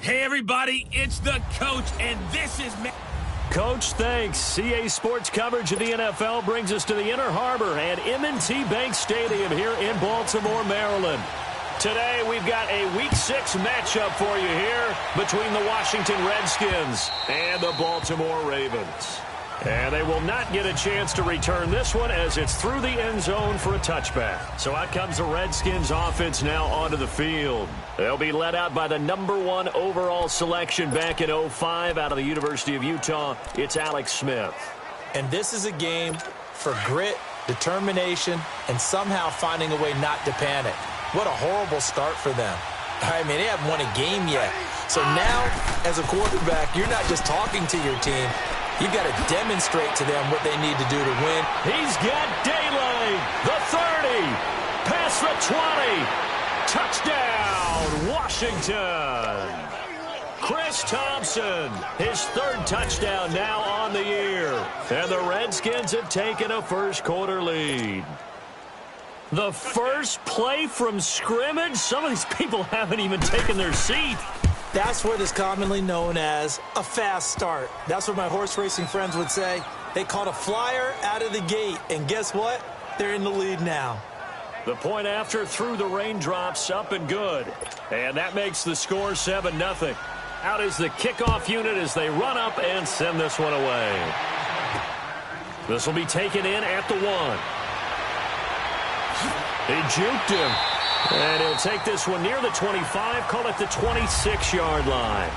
Hey, everybody, it's the coach, and this is... Coach, thanks. CA Sports coverage of the NFL brings us to the Inner Harbor and M&T Bank Stadium here in Baltimore, Maryland. Today, we've got a Week 6 matchup for you here between the Washington Redskins and the Baltimore Ravens. And they will not get a chance to return this one as it's through the end zone for a touchback. So out comes the Redskins offense now onto the field. They'll be led out by the #1 overall selection back in 2005 out of the University of Utah. It's Alex Smith. And this is a game for grit, determination, and somehow finding a way not to panic. What a horrible start for them. I mean, they haven't won a game yet. So now, as a quarterback, you're not just talking to your team. You've got to demonstrate to them what they need to do to win. He's got daylight. The 30. Past the 20. Touchdown, Washington. Chris Thompson, his 3rd touchdown now on the year. And the Redskins have taken a first-quarter lead. The first play from scrimmage? Some of these people haven't even taken their seat. That's what is commonly known as a fast start. That's what my horse racing friends would say. They caught a flyer out of the gate, and guess what? They're in the lead now. The point after through the raindrops, up and good. And that makes the score 7-0. Out is the kickoff unit as they run up and send this one away. This will be taken in at the 1. He juked him. And he'll take this one near the 25, call it the 26-yard line.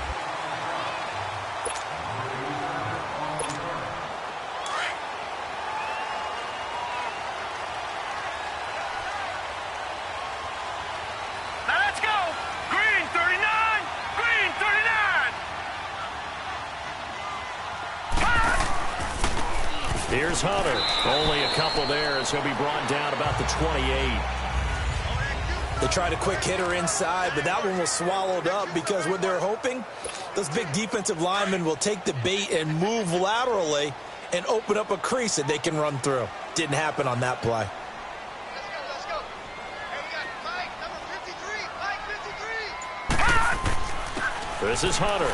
Now let's go! Green 39! Green 39! Here's Hunter. Only a couple there as he'll be brought down about the 28. They tried a quick hitter inside, but that one was swallowed up because what they're hoping, those big defensive linemen will take the bait and move laterally and open up a crease that they can run through. Didn't happen on that play. Let's go. Hey, we got Mike, number 53. Mike, 53. This is Hunter.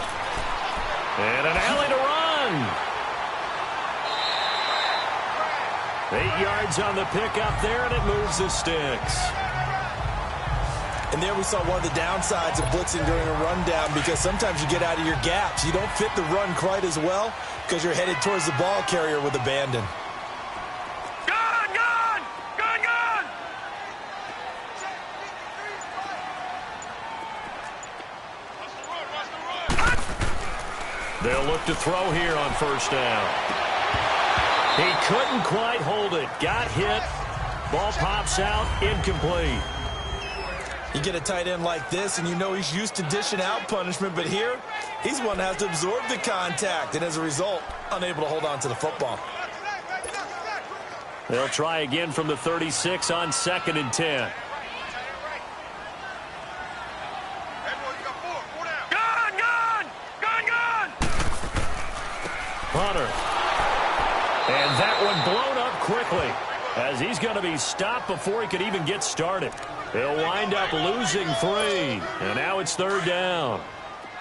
And an alley to run. 8 yards on the pickup there, and it moves the sticks. And there we saw one of the downsides of blitzing during a rundown because sometimes you get out of your gaps. You don't fit the run quite as well because you're headed towards the ball carrier with abandon. Gone! Gone! Gone! Gone! They'll look to throw here on first down. He couldn't quite hold it. Got hit. Ball pops out. Incomplete. You get a tight end like this, and you know he's used to dishing out punishment, but here, he's one that has to absorb the contact, and as a result, unable to hold on to the football. They'll try again from the 36 on 2nd and 10. Gone! Gone! Gone! Gone! Hunter. And that one blown up quickly as he's going to be stopped before he could even get started. They'll wind up losing 3, and now it's 3rd down.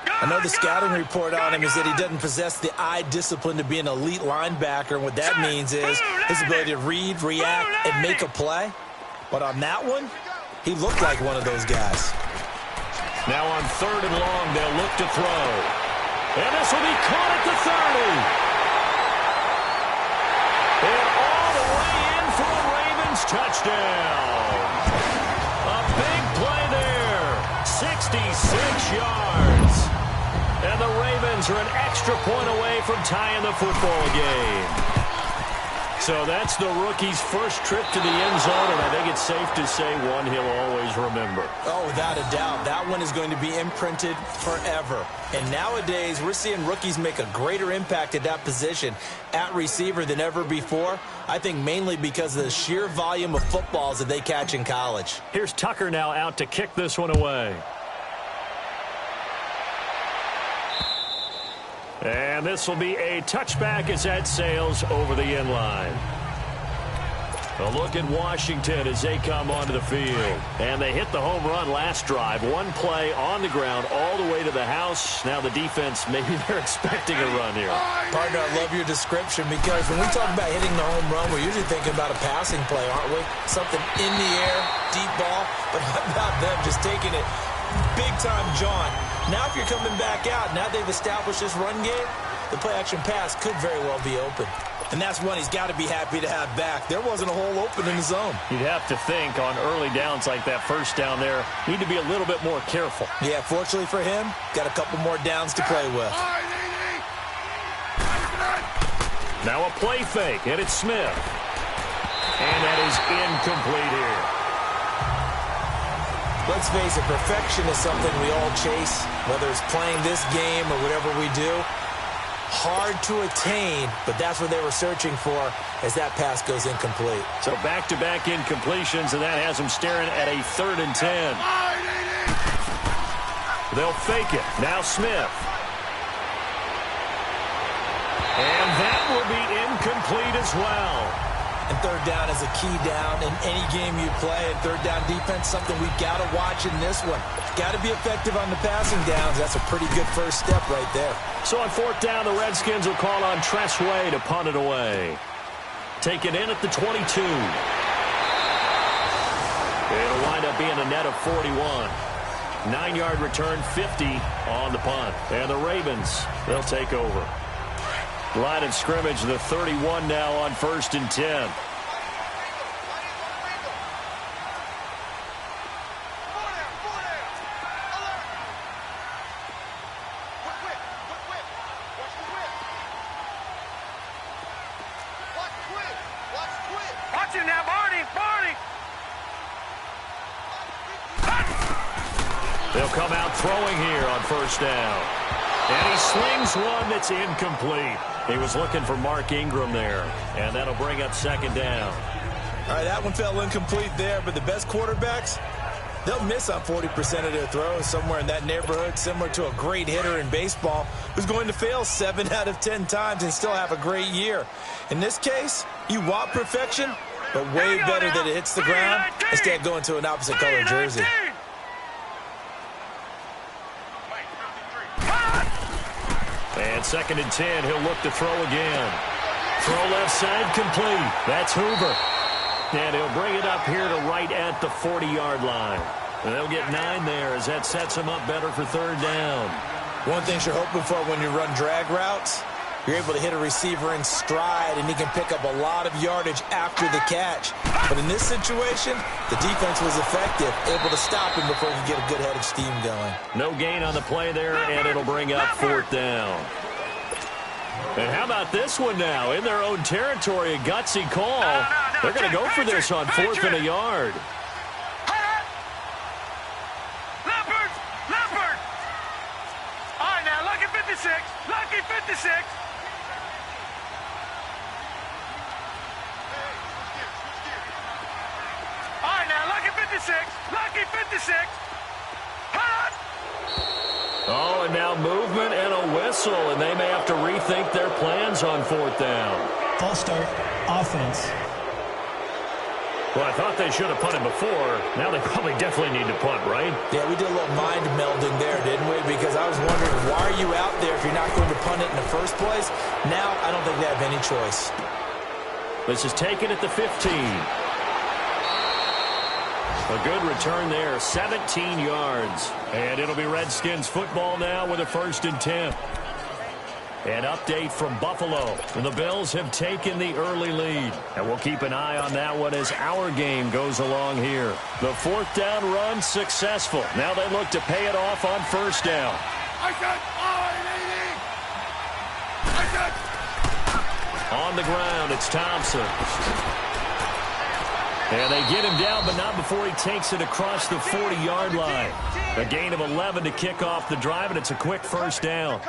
I know the scouting report on him is that he doesn't possess the eye discipline to be an elite linebacker, and what that means is his ability to read, react, and make a play. But on that one, he looked like one of those guys. Now on 3rd and long, they'll look to throw. And this will be caught at the 30. And all the way in for a Ravens touchdown. A big play there. 66 yards. And the Ravens are an extra point away from tying the football game. So that's the rookie's first trip to the end zone, and I think it's safe to say one he'll always remember. Oh, without a doubt. That one is going to be imprinted forever. And nowadays, we're seeing rookies make a greater impact at that position at receiver than ever before. I think mainly because of the sheer volume of footballs that they catch in college. Here's Tucker now out to kick this one away. And this will be a touchback as that sails over the end line. A look at Washington as they come onto the field. And they hit the home run last drive. One play on the ground all the way to the house. Now the defense, maybe they're expecting a run here. Partner, I love your description because when we talk about hitting the home run, we're usually thinking about a passing play, aren't we? Something in the air, deep ball. But how about them just taking it big time, John? Now if you're coming back out, now they've established this run game, the play-action pass could very well be open. And that's one he's got to be happy to have back. There wasn't a hole open in the zone. You'd have to think on early downs like that first down there, need to be a little bit more careful. Yeah, fortunately for him, got a couple more downs to play with. Now a play fake, and it's Smith. And that is incomplete here. Let's face it, perfection is something we all chase, whether it's playing this game or whatever we do. Hard to attain, but that's what they were searching for as that pass goes incomplete. So back-to-back incompletions, and that has them staring at a 3rd and 10. They'll fake it. Now Smith. And that will be incomplete as well. And third down is a key down in any game you play. And third down defense, something we've got to watch in this one. Got to be effective on the passing downs. That's a pretty good first step right there. So on 4th down, the Redskins will call on Tressway to punt it away. Take it in at the 22. It'll wind up being a net of 41. 9-yard return, 50 on the punt. And the Ravens, they'll take over. Line of scrimmage, the 31 now on 1st and 10. Watch it now, Barney. They'll come out throwing here on 1st down. And he slings one that's incomplete. He was looking for Mark Ingram there. And that'll bring up 2nd down. All right, that one fell incomplete there, but the best quarterbacks, they'll miss on 40% of their throws, somewhere in that neighborhood, similar to a great hitter in baseball who's going to fail 7 out of 10 times and still have a great year. In this case, you want perfection, but way better that it hits the ground instead of going to an opposite color jersey. And 2nd and 10, he'll look to throw again. Throw left side, complete. That's Hoover. And he'll bring it up here to right at the 40-yard line. And they'll get 9 there as that sets him up better for 3rd down. One thing you're hoping for when you run drag routes, you're able to hit a receiver in stride, and he can pick up a lot of yardage after the catch. But in this situation, the defense was effective, able to stop him before he could get a good head of steam going. No gain on the play there, and it'll bring up 4th down. And how about this one now? In their own territory, a gutsy call. They're going to go for this on 4th and a yard. Leopard! All right, now, lucky 56. Lucky 56. All right, now, lucky 56. Lucky 56. Oh, and now movement and a whistle, and they may have to rethink their plans on 4th down. False start, offense. Well, I thought they should have punted before. Now they probably definitely need to punt, right? Yeah, we did a little mind melding there, didn't we? Because I was wondering, why are you out there if you're not going to punt it in the first place? Now, I don't think they have any choice. This is taken at the 15. A good return there, 17 yards. And it'll be Redskins football now with a 1st and 10. An update from Buffalo. The Bills have taken the early lead. And we'll keep an eye on that one as our game goes along here. The 4th down run successful. Now they look to pay it off on 1st down. On the ground, it's Thompson. And they get him down, but not before he takes it across the 40-yard line. A gain of 11 to kick off the drive, and it's a quick 1st down.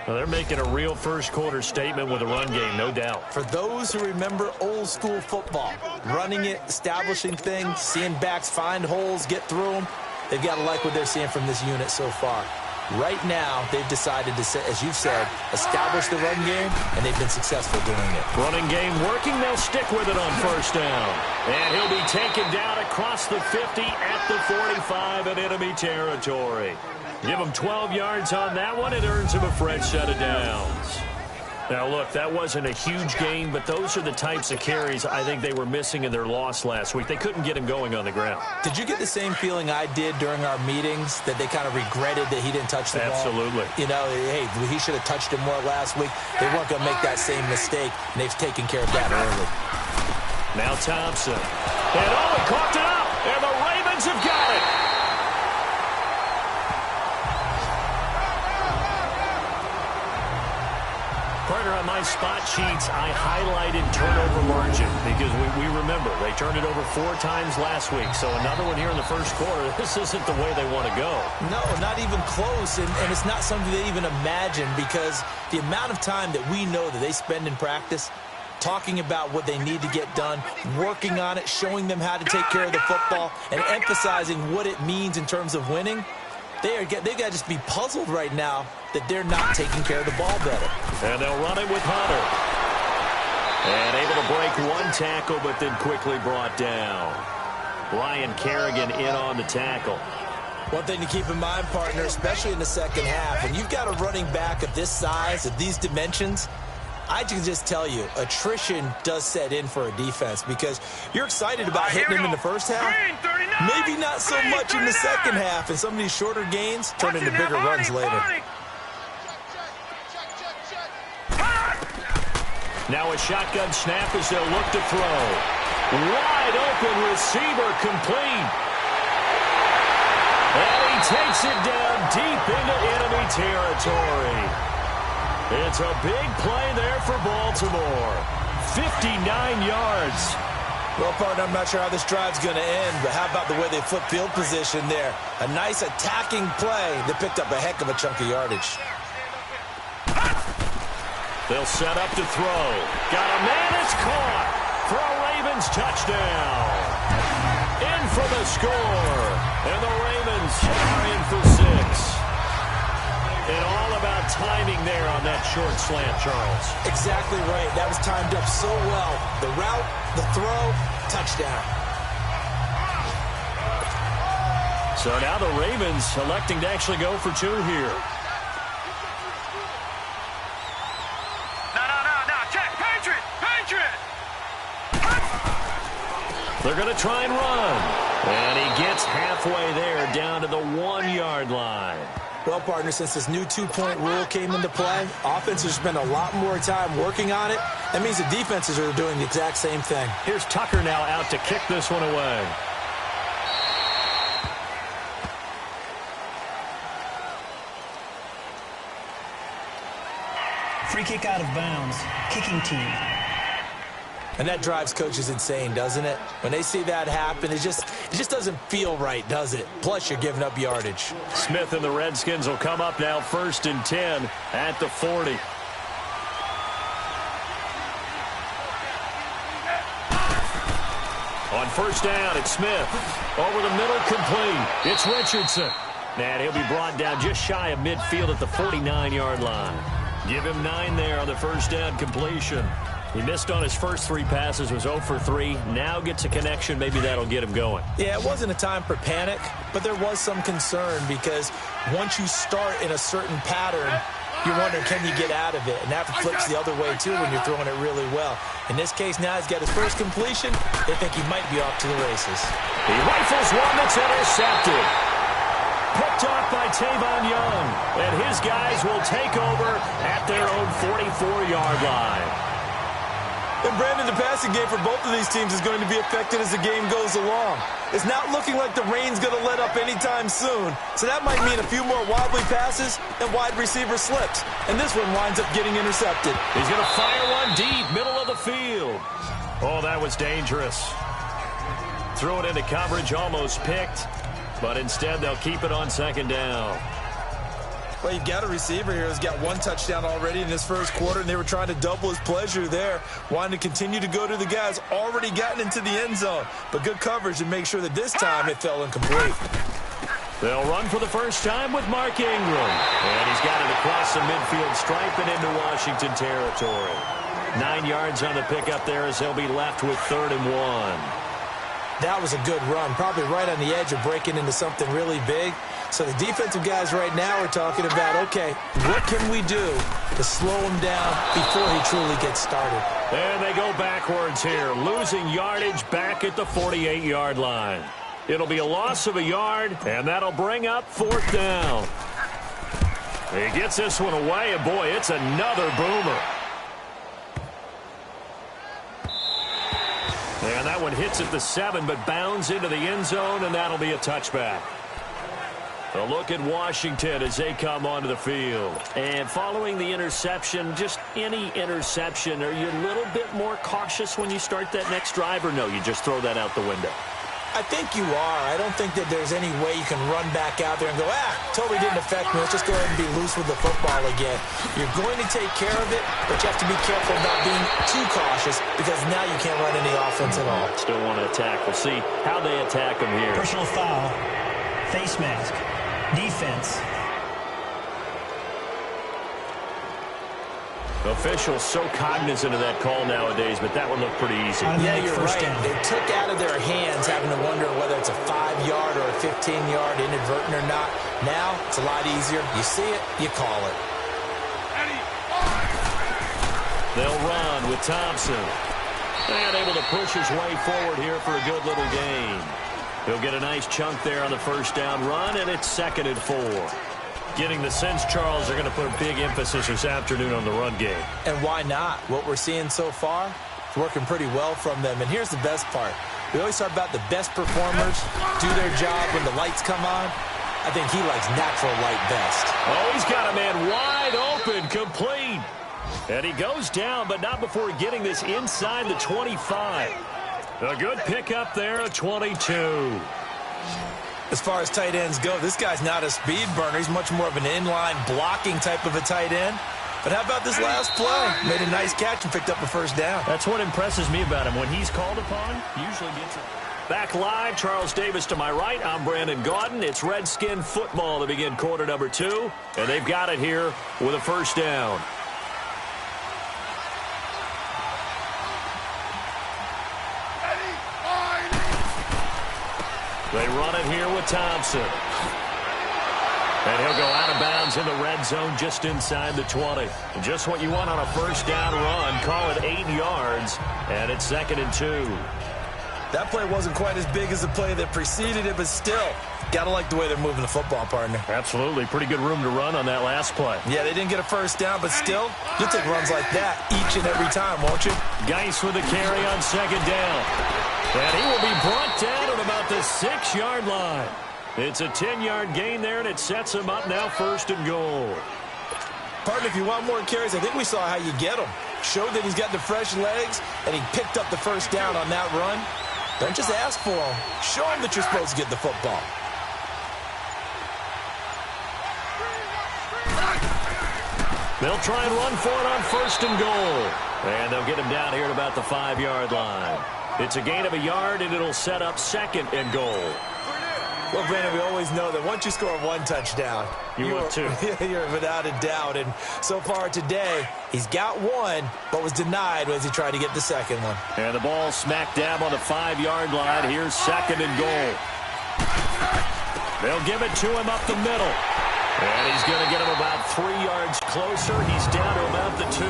Well, they're making a real first-quarter statement with a run game, no doubt. For those who remember old-school football, running it, establishing things, seeing backs find holes, get through them, they've got to like what they're seeing from this unit so far. Right now, they've decided to, as you've said, establish the run game, and they've been successful doing it. Running game working. They'll stick with it on first down. And he'll be taken down across the 50 at the 45 of enemy territory. Give him 12 yards on that one. It earns him a fresh set of downs. Now, look, that wasn't a huge gain, but those are the types of carries I think they were missing in their loss last week. They couldn't get him going on the ground. Did you get the same feeling I did during our meetings, that they kind of regretted that he didn't touch the ball? Absolutely. You know, hey, he should have touched it more last week. They weren't going to make that same mistake, and they've taken care of that early. Now Thompson. And he coughed it up, and the Ravens have got it. Partner, on my spot sheets, I highlighted turnover margin because we remember they turned it over 4 times last week. So another one here in the first quarter. This isn't the way they want to go. No, not even close, and it's not something they even imagine, because the amount of time that we know that they spend in practice talking about what they need to get done, working on it, showing them how to take care of the football, and emphasizing what it means in terms of winning. They've got to just be puzzled right now that they're not taking care of the ball better. And they'll run it with Hunter. And able to break one tackle, but then quickly brought down. Brian Kerrigan in on the tackle. One thing to keep in mind, partner, especially in the second half, when you've got a running back of this size, of these dimensions, I can just tell you, attrition does set in for a defense, because you're excited about hitting him in the first half. Maybe not so much in the second half, and some of these shorter gains turn into bigger runs later. Now a shotgun snap as they'll look to throw. Wide open receiver complete. And he takes it down deep into enemy territory. It's a big play there for Baltimore. 59 yards. Well, partner, I'm not sure how this drive's going to end, but how about the way they flip field position there? A nice attacking play that picked up a heck of a chunk of yardage. They'll set up to throw. Got a man, it's caught for a Ravens touchdown. In for the score. And the Ravens are in for 6. And all about timing there on that short slant, Charles. Exactly right. That was timed up so well. The route, the throw, touchdown. So now the Ravens electing to actually go for 2 here. No. Check. Patriot. They're going to try and run. And he gets halfway there down to the 1-yard line. Well, partner, since this new 2-point rule came into play, offenses spend a lot more time working on it. That means the defenses are doing the exact same thing. Here's Tucker now out to kick this one away. Free kick out of bounds. Kicking team. And that drives coaches insane, doesn't it? When they see that happen, it just doesn't feel right, does it? Plus, you're giving up yardage. Smith and the Redskins will come up now 1st and 10 at the 40. On first down, it's Smith. Over the middle, complete. It's Richardson. And he'll be brought down just shy of midfield at the 49-yard line. Give him 9 there on the first down completion. He missed on his first 3 passes, was 0 for 3. Now gets a connection. Maybe that'll get him going. Yeah, it wasn't a time for panic, but there was some concern, because once you start in a certain pattern, you're wondering, can you get out of it? And that flips the other way, too, when you're throwing it really well. In this case, now he's got his first completion. They think he might be off to the races. He rifles one that's intercepted. Picked off by Tavon Young. And his guys will take over at their own 44-yard line. And Brandon, the passing game for both of these teams is going to be affected as the game goes along. It's not looking like the rain's going to let up anytime soon. So that might mean a few more wobbly passes and wide receiver slips. And this one winds up getting intercepted. He's going to fire one deep, middle of the field. Oh, that was dangerous. Threw it into coverage, almost picked. But instead, they'll keep it on 2nd down. Well, you've got a receiver here who's got 1 touchdown already in this first quarter, and they were trying to double his pleasure there, wanting to continue to go to the guys already gotten into the end zone. But good coverage to make sure that this time it fell incomplete. They'll run for the first time with Mark Ingram. And he's got it across the midfield stripe and into Washington territory. 9 yards on the pickup there as they'll be left with 3rd and 1. That was a good run, probably right on the edge of breaking into something really big. So the defensive guys right now are talking about, okay, what can we do to slow him down before he truly gets started? And they go backwards here, losing yardage back at the 48-yard line. It'll be a loss of a yard, and that'll bring up 4th down. He gets this one away, and boy, it's another boomer. And that one hits at the 7, but bounds into the end zone, and that'll be a touchback. A look at Washington as they come onto the field. And following the interception, just any interception, are you a little bit more cautious when you start that next drive, or no, you just throw that out the window? I think you are. I don't think that there's any way you can run back out there and go, totally didn't affect me. Let's just go ahead and be loose with the football again. You're going to take care of it, but you have to be careful about being too cautious because now you can't run any offense at all. Still want to attack. We'll see how they attack them here. Personal foul. Face mask. Defense. Officials so cognizant of that call nowadays, but that one looked pretty easy. Yeah, you're right. Down. They took out of their hands having to wonder whether it's a 5-yard or a 15-yard inadvertent or not. Now, it's a lot easier. You see it, you call it. They'll run with Thompson. And able to push his way forward here for a good little gain. He'll get a nice chunk there on the first down run, and it's 2nd and 4. Getting the sense, Charles, they're going to put a big emphasis this afternoon on the run game. And why not? What we're seeing so far, it's working pretty well from them. And here's the best part. We always talk about the best performers do their job when the lights come on. I think he likes natural light best. Oh, he's got a man wide open, complete. And he goes down, but not before getting this inside the 25. A good pickup there at 22. As far as tight ends go, this guy's not a speed burner. He's much more of an inline blocking type of a tight end. But how about this last play? Made a nice catch and picked up a first down. That's what impresses me about him. When he's called upon, usually gets it. Back live, Charles Davis to my right. I'm Brandon Gaudin. It's Redskin football to begin quarter number 2. And they've got it here with a first down. They run it here with Thompson. And he'll go out of bounds in the red zone just inside the 20. Just what you want on a first down run. Call it 8 yards, and it's 2nd and 2. That play wasn't quite as big as the play that preceded it, but still, gotta like the way they're moving the football, partner. Absolutely. Pretty good room to run on that last play. Yeah, they didn't get a first down, but still, you'll take runs like that each and every time, won't you? Geis with the carry on 2nd down. And he will be brought down at about the 6-yard line. It's a 10-yard gain there, and it sets him up now 1st and goal. Partner, if you want more carries, I think we saw how you get them. Showed that he's got the fresh legs, and he picked up the first down on that run. Don't just ask for them. Show them that you're supposed to get the football. They'll try and run for it on 1st and goal. And they'll get him down here at about the 5-yard line. It's a gain of a yard, and it'll set up 2nd and goal. Well, Brandon, we always know that once you score 1 touchdown, you're 2. You're without a doubt. And so far today, he's got 1, but was denied as he tried to get the 2nd one. And the ball smack dab on the 5-yard line. Here's 2nd and goal. They'll give it to him up the middle. And he's going to get him about 3 yards closer. He's down to about the 2.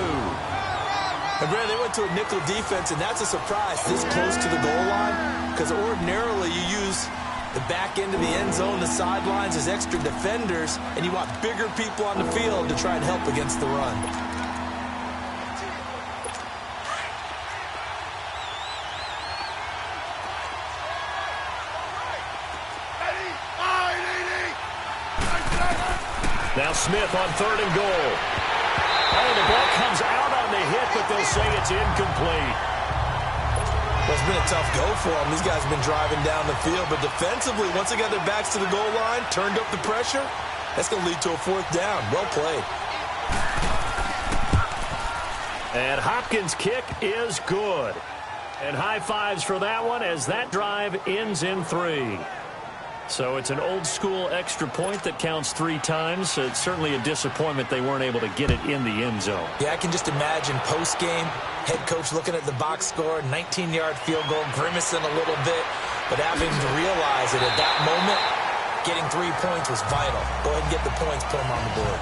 And Brandon, they went to a nickel defense, and that's a surprise this close to the goal line, because ordinarily you use the back end of the end zone, the sidelines as extra defenders, and you want bigger people on the field to try and help against the run. Now Smith on 3rd and goal. Oh, the ball comes out on the hit, but they'll say it's incomplete. Well, it's been a tough go for them. These guys have been driving down the field, but defensively, once they got their backs to the goal line, turned up the pressure, that's going to lead to a 4th down. Well played. And Hopkins' kick is good. And high fives for that one as that drive ends in 3. So it's an old-school extra point that counts 3 times. So it's certainly a disappointment they weren't able to get it in the end zone. Yeah, I can just imagine post-game, head coach looking at the box score, 19-yard field goal, grimacing a little bit, but having to realize that at that moment, getting 3 points was vital. Go ahead and get the points, put them on the board.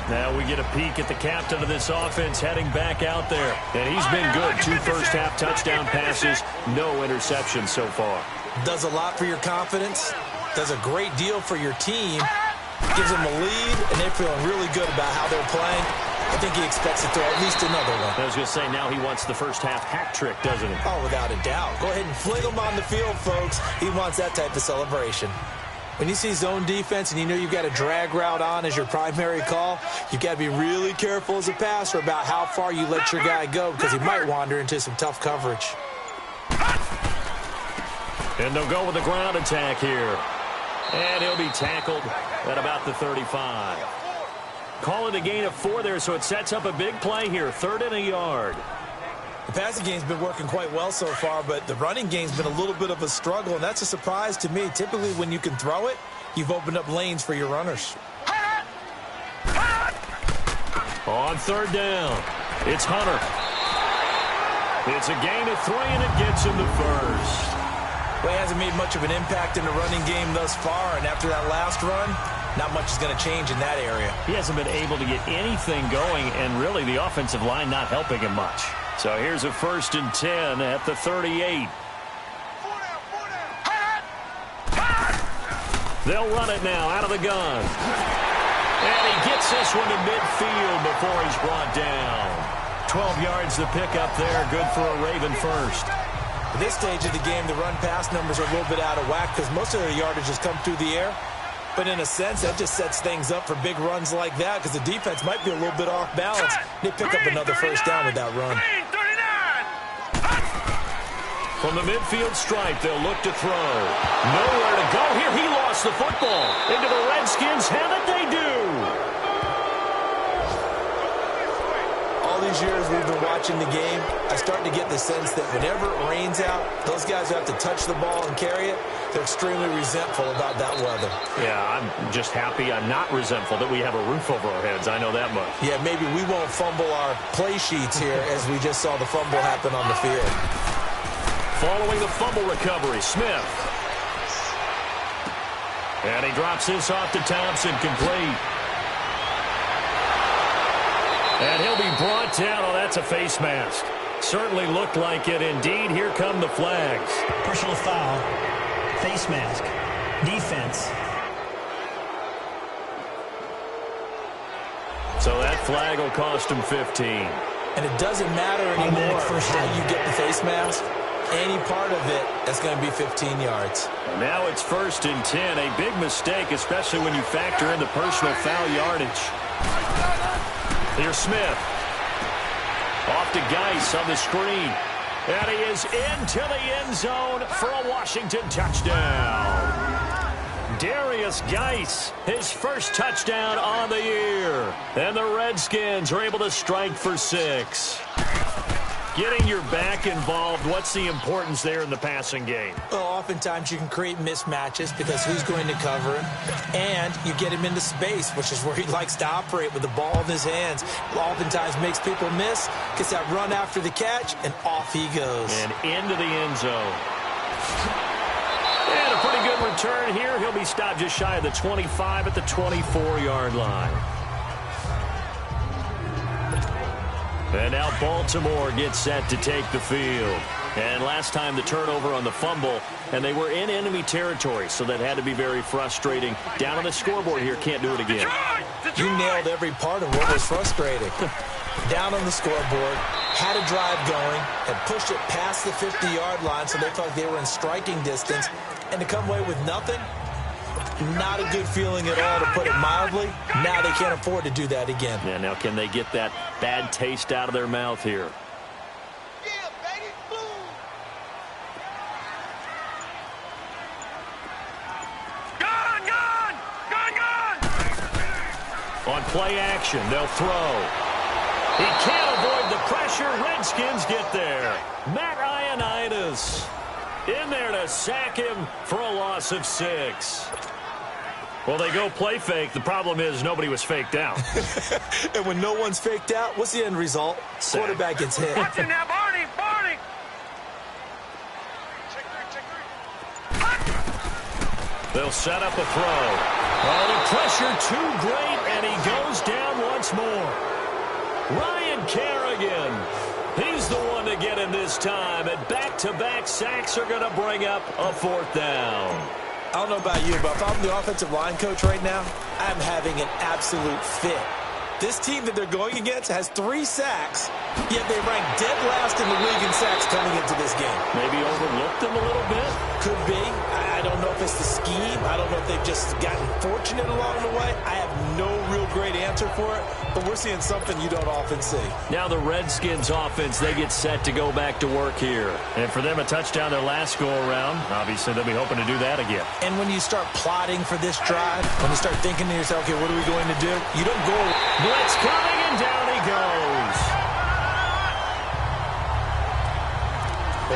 Now we get a peek at the captain of this offense heading back out there. And he's been good. 2 first-half touchdown passes, no interceptions so far. Does a lot for your confidence, does a great deal for your team, gives them a lead, and they're feeling really good about how they're playing. I think he expects to throw at least another one. I was going to say, now he wants the first-half hat trick, doesn't he? Oh, without a doubt. Go ahead and fling him on the field, folks. He wants that type of celebration. When you see zone defense and you know you've got a drag route on as your primary call, you've got to be really careful as a passer about how far you let your guy go because he might wander into some tough coverage. And they'll go with the ground attack here. And he'll be tackled at about the 35. Call it a gain of 4 there, so it sets up a big play here. 3rd and a yard. The passing game's been working quite well so far, but the running game's been a little bit of a struggle, and that's a surprise to me. Typically, when you can throw it, you've opened up lanes for your runners. On 3rd down, it's Hunter. It's a gain of 3, and it gets him the first. Well, he hasn't made much of an impact in the running game thus far, and after that last run, not much is going to change in that area. He hasn't been able to get anything going, and really the offensive line not helping him much. So here's a 1st and 10 at the 38. They'll run it now out of the gun. And he gets this one to midfield before he's brought down. 12 yards to pick up there. Good for a Raven first. At this stage of the game, the run-pass numbers are a little bit out of whack because most of their yardage has come through the air. But in a sense, that just sets things up for big runs like that because the defense might be a little bit off balance. They pick up another first down with that run. From the midfield stripe, they'll look to throw. Nowhere to go here. He lost the football. Into the Redskins' hand that they do. All these years we've been watching the game, I start to get the sense that whenever it rains out, those guys who have to touch the ball and carry it, they're extremely resentful about that weather. Yeah, I'm just happy I'm not resentful that we have a roof over our heads. I know that much. Yeah, maybe we won't fumble our play sheets here as we just saw the fumble happen on the field. Following the fumble recovery, Smith. And he drops this off to Thompson, complete. And he'll be brought down. Oh, that's a face mask. Certainly looked like it. Indeed, here come the flags. Personal foul. Face mask. Defense. So that flag will cost him 15. And it doesn't matter anymore how you get the face mask. Any part of it, that's going to be 15 yards. Now it's 1st and 10. A big mistake, especially when you factor in the personal foul yardage. Here's Smith. Off to Geis on the screen. And he is into the end zone for a Washington touchdown. Darius Geis, his first touchdown on the year. And the Redskins are able to strike for 6. Getting your back involved, what's the importance there in the passing game? Well, oftentimes you can create mismatches because who's going to cover him, and you get him into space, which is where he likes to operate with the ball in his hands. Oftentimes makes people miss, gets that run after the catch, and off he goes. And into the end zone. And a pretty good return here. He'll be stopped just shy of the 25 at the 24-yard line. And now Baltimore gets set to take the field. And last time the turnover on the fumble, and they were in enemy territory, so that had to be very frustrating. Down on the scoreboard here, can't do it again. You nailed every part of what was frustrating. Down on the scoreboard, had a drive going, had pushed it past the 50-yard line, so they thought they were in striking distance, and to come away with nothing, not a good feeling at all, to put it mildly. Now they can't afford to do that again. Yeah, now can they get that bad taste out of their mouth here? Yeah, baby, boom. Gone! On play action, they'll throw. He can't avoid the pressure. Redskins get there. Matt Ioannidis in there to sack him for a loss of 6. Well, they go play fake. The problem is nobody was faked out. And when no one's faked out, what's the end result? Sack. Quarterback gets hit. Watch it now, Barney! Barney! They'll set up a throw. Oh, the pressure too great, and he goes down once more. Ryan Kerrigan. He's the one to get him this time, and back-to-back sacks are going to bring up a 4th down. I don't know about you, but if I'm the offensive line coach right now, I'm having an absolute fit. This team that they're going against has 3 sacks, yet they rank dead last in the league in sacks coming into this game. Maybe overlooked them a little bit? Could be. I don't know if it's the scheme. I don't know if they've just gotten fortunate along the way. I have no real great answer for it, but we're seeing something you don't often see. Now the Redskins offense, they get set to go back to work here. And for them, a touchdown their last go-around. Obviously, they'll be hoping to do that again. And when you start plotting for this drive, when you start thinking to yourself, okay, what are we going to do? You don't go... Blitz coming, and down he goes.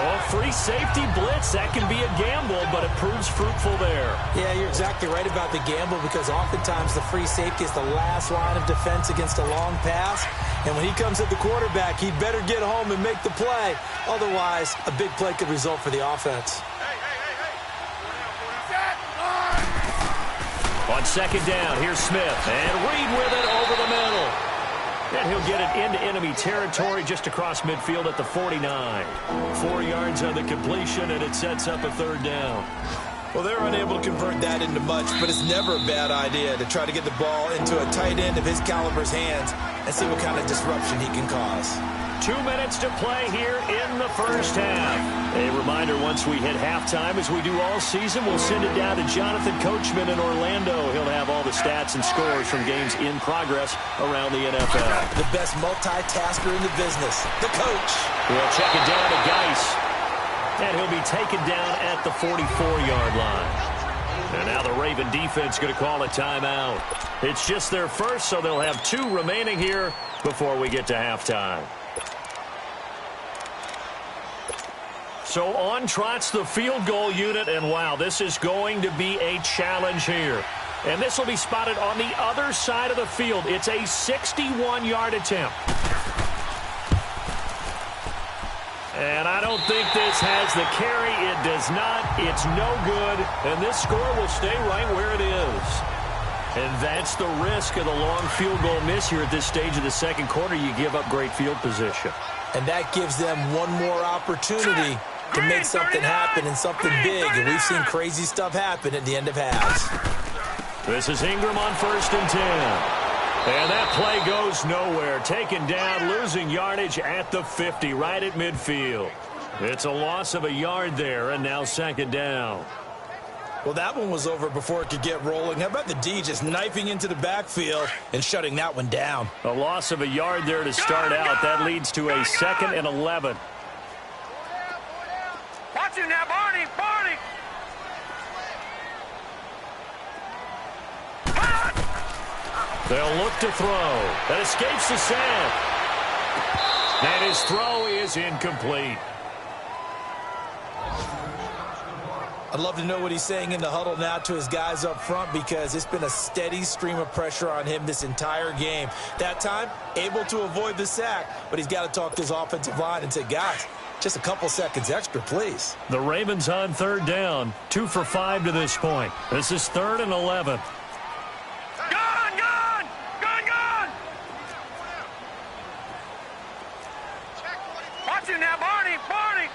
Oh, free safety blitz. That can be a gamble, but it proves fruitful there. Yeah, you're exactly right about the gamble because oftentimes the free safety is the last line of defense against a long pass. And when he comes at the quarterback, he'd better get home and make the play. Otherwise, a big play could result for the offense. On 2nd down, here's Smith. And Reed with it over the middle. And he'll get it into enemy territory just across midfield at the 49. 4 yards on the completion, and it sets up a 3rd down. Well, they're unable to convert that into much, but it's never a bad idea to try to get the ball into a tight end of his caliber's hands and see what kind of disruption he can cause. 2 minutes to play here in the first half. A reminder, once we hit halftime, as we do all season, we'll send it down to Jonathan Coachman in Orlando. He'll have all the stats and scores from games in progress around the NFL. The best multitasker in the business, the coach. We'll check it down to Geis. And he'll be taken down at the 44-yard line. And now the Raven defense going to call a timeout. It's just their first, so they'll have 2 remaining here before we get to halftime. So on trots the field goal unit, and wow, this is going to be a challenge here. And this will be spotted on the other side of the field. It's a 61-yard attempt. And I don't think this has the carry. It does not. It's no good. And this score will stay right where it is. And that's the risk of the long field goal miss here at this stage of the second quarter. You give up great field position. And that gives them one more opportunity to make something happen and something big. And we've seen crazy stuff happen at the end of halves. This is Ingram on 1st and 10. And that play goes nowhere. Taken down, losing yardage at the 50, right at midfield. It's a loss of a yard there, and now 2nd down. Well, that one was over before it could get rolling. How about the D just knifing into the backfield and shutting that one down? A loss of a yard there to start out. That leads to a 2nd and 11. Watch it now, Barney! Barney! They'll look to throw. That escapes the sack. And his throw is incomplete. I'd love to know what he's saying in the huddle now to his guys up front because it's been a steady stream of pressure on him this entire game. That time, able to avoid the sack, but he's got to talk to his offensive line and say, guys, just a couple seconds extra, please. The Ravens on 3rd down. 2 for 5 to this point. This is 3rd and 11. Gone! Gone! Gone! Gone! Watch it now, Barney! Barney!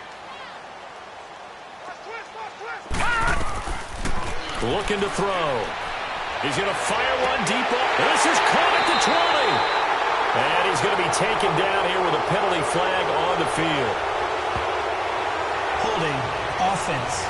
Looking to throw. He's going to fire one deep up. This is caught at the 20. And he's going to be taken down here with a penalty flag on the field. Holding offense.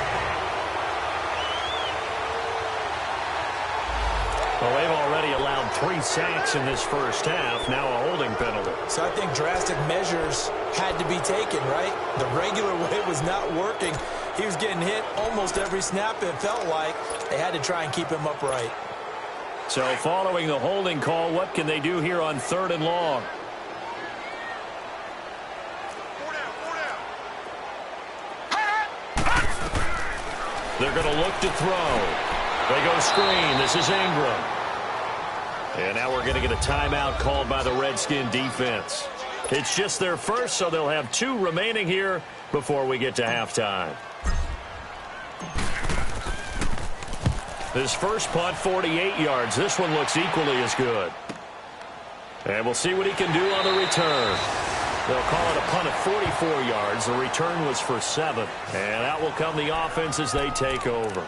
Well, they've already allowed 3 sacks in this first half. Now a holding penalty. So I think drastic measures had to be taken, right? The regular way was not working. He was getting hit almost every snap, it felt like. They had to try and keep him upright. So following the holding call, what can they do here on 3rd and long? They're going to look to throw. They go screen. This is Ingram. And now we're going to get a timeout called by the Redskin defense. It's just their first, so they'll have 2 remaining here before we get to halftime. This first punt, 48 yards. This one looks equally as good. And we'll see what he can do on the return. They'll call it a punt of 44 yards. The return was for 7. And out will come the offense as they take over.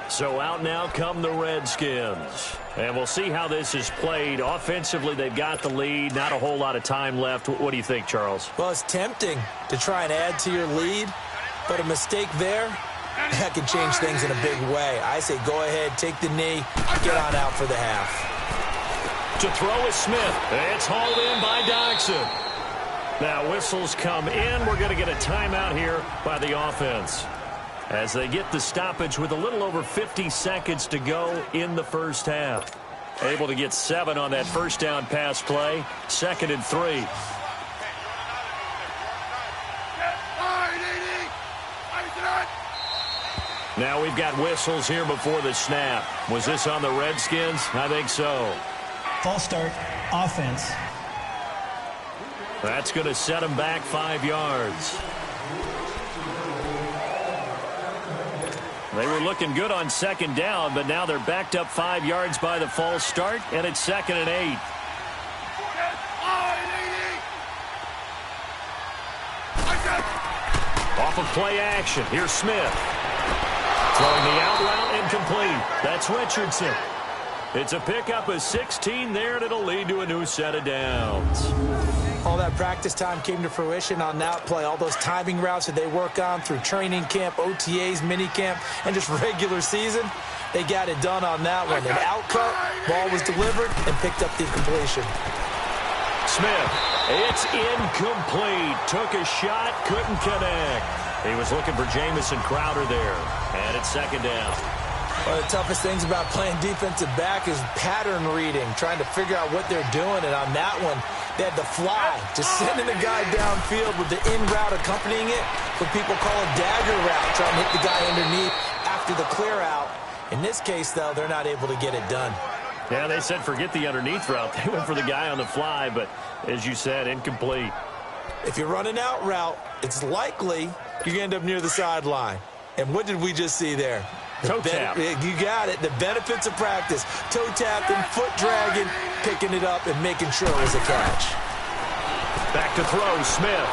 So out now come the Redskins. And we'll see how this is played. Offensively, they've got the lead. Not a whole lot of time left. What do you think, Charles? Well, it's tempting to try and add to your lead, but a mistake there, that can change things in a big way. I say go ahead, take the knee, get on out for the half. To throw is Smith. It's hauled in by Doxson. Now whistles come in. We're going to get a timeout here by the offense as they get the stoppage with a little over 50 seconds to go in the first half. Able to get 7 on that first down pass play. 2nd and 3. Now we've got whistles here before the snap. Was this on the Redskins? I think so. False start, offense. That's going to set them back 5 yards. They were looking good on 2nd down, but now they're backed up 5 yards by the false start, and it's 2nd and 8. Off of play action. Here's Smith. Throwing the out route incomplete. That's Richardson. It's a pickup of 16 there, and it'll lead to a new set of downs. All that practice time came to fruition on that play. All those timing routes that they work on through training camp, OTAs, minicamp, and just regular season, they got it done on that one. An outcut, ball was delivered, and picked up the completion. Smith, it's incomplete. Took a shot, couldn't connect. He was looking for Jamison Crowder there, and it's 2nd down. One of the toughest things about playing defensive back is pattern reading, trying to figure out what they're doing. And on that one, they had the fly, just sending the guy downfield with the in route accompanying it, what people call a dagger route, trying to hit the guy underneath after the clear out. In this case, though, they're not able to get it done. Yeah, they said forget the underneath route. They went for the guy on the fly, but as you said, incomplete. If you run an out route, it's likely you're going to end up near the sideline. And what did we just see there? Toe tap. You got it. The benefits of practice. Toe tapping, foot dragging, picking it up, and making sure it was a catch. Back to throw, Smith.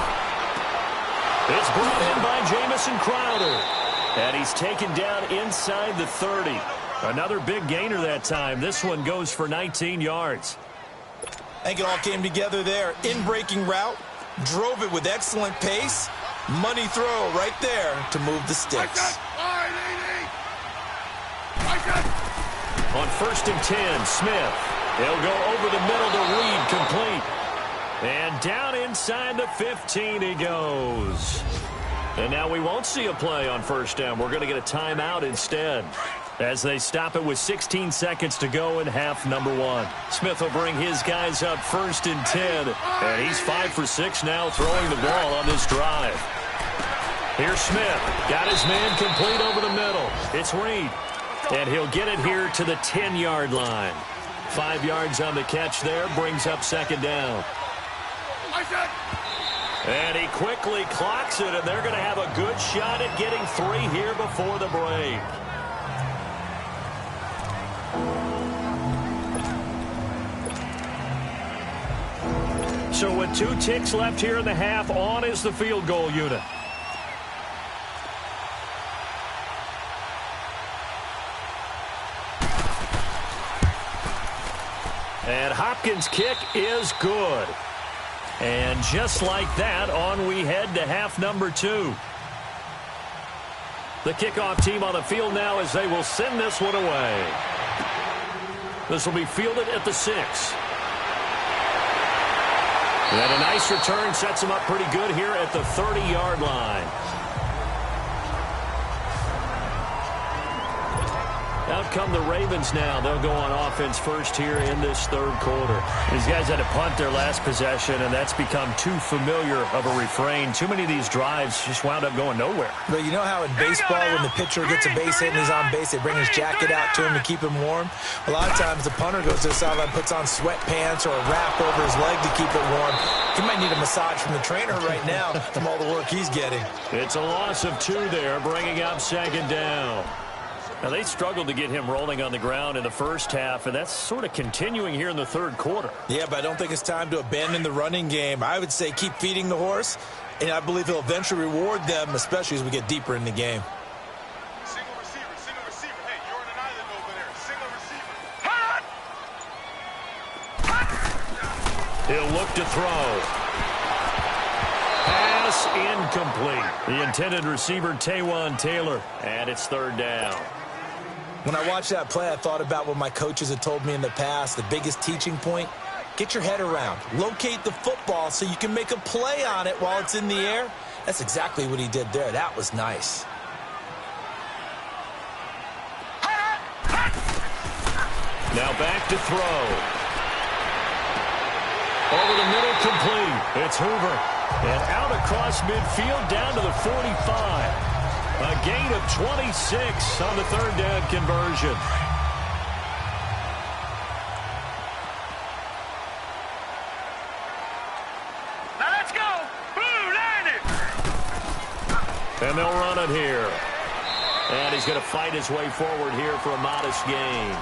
It's brought in by Jamison Crowder. And he's taken down inside the 30. Another big gainer that time. This one goes for 19 yards. I think it all came together there. In-breaking route. Drove it with excellent pace. Money throw right there to move the sticks. On 1st and 10, Smith. He'll go over the middle to Reed, complete. And down inside the 15 he goes. And now we won't see a play on 1st down. We're going to get a timeout instead as they stop it with 16 seconds to go in half number 1. Smith will bring his guys up 1st and 10. And he's 5 for 6 now throwing the ball on this drive. Here's Smith. Got his man complete over the middle. It's Reed. And he'll get it here to the 10-yard line. 5 yards on the catch there. Brings up 2nd down. And he quickly clocks it, and they're going to have a good shot at getting 3 here before the break. So with 2 ticks left here in the half, on is the field goal unit. And Hopkins' kick is good. And just like that, on we head to half number 2. The kickoff team on the field now as they will send this one away. This will be fielded at the 6. And a nice return sets them up pretty good here at the 30-yard line. Out come the Ravens now. They'll go on offense first here in this third quarter. These guys had to punt their last possession, and that's become too familiar of a refrain. Too many of these drives just wound up going nowhere. But you know how in baseball, when the pitcher gets a base hit and he's on base, they bring his jacket out to him to keep him warm? A lot of times the punter goes to the sideline, puts on sweatpants or a wrap over his leg to keep it warm. He might need a massage from the trainer right now from all the work he's getting. It's a loss of 2 there, bringing up second down. Now, they struggled to get him rolling on the ground in the first half, and that's sort of continuing here in the third quarter. Yeah, but I don't think it's time to abandon the running game. I would say keep feeding the horse, and I believe he'll eventually reward them, especially as we get deeper in the game. Single receiver. Hey, you're on an island over there. Single receiver. He'll look to throw. Pass incomplete. The intended receiver, Taywan Taylor, and it's third down. When I watched that play, I thought about what my coaches had told me in the past. The biggest teaching point, get your head around. Locate the football so you can make a play on it while it's in the air. That's exactly what he did there. That was nice. Now back to throw. Over the middle, complete. It's Hoover. And out across midfield down to the 45. A gain of 26 on the third down conversion. Now let's go. Blue, line it. And they'll run it here. And he's going to fight his way forward here for a modest gain.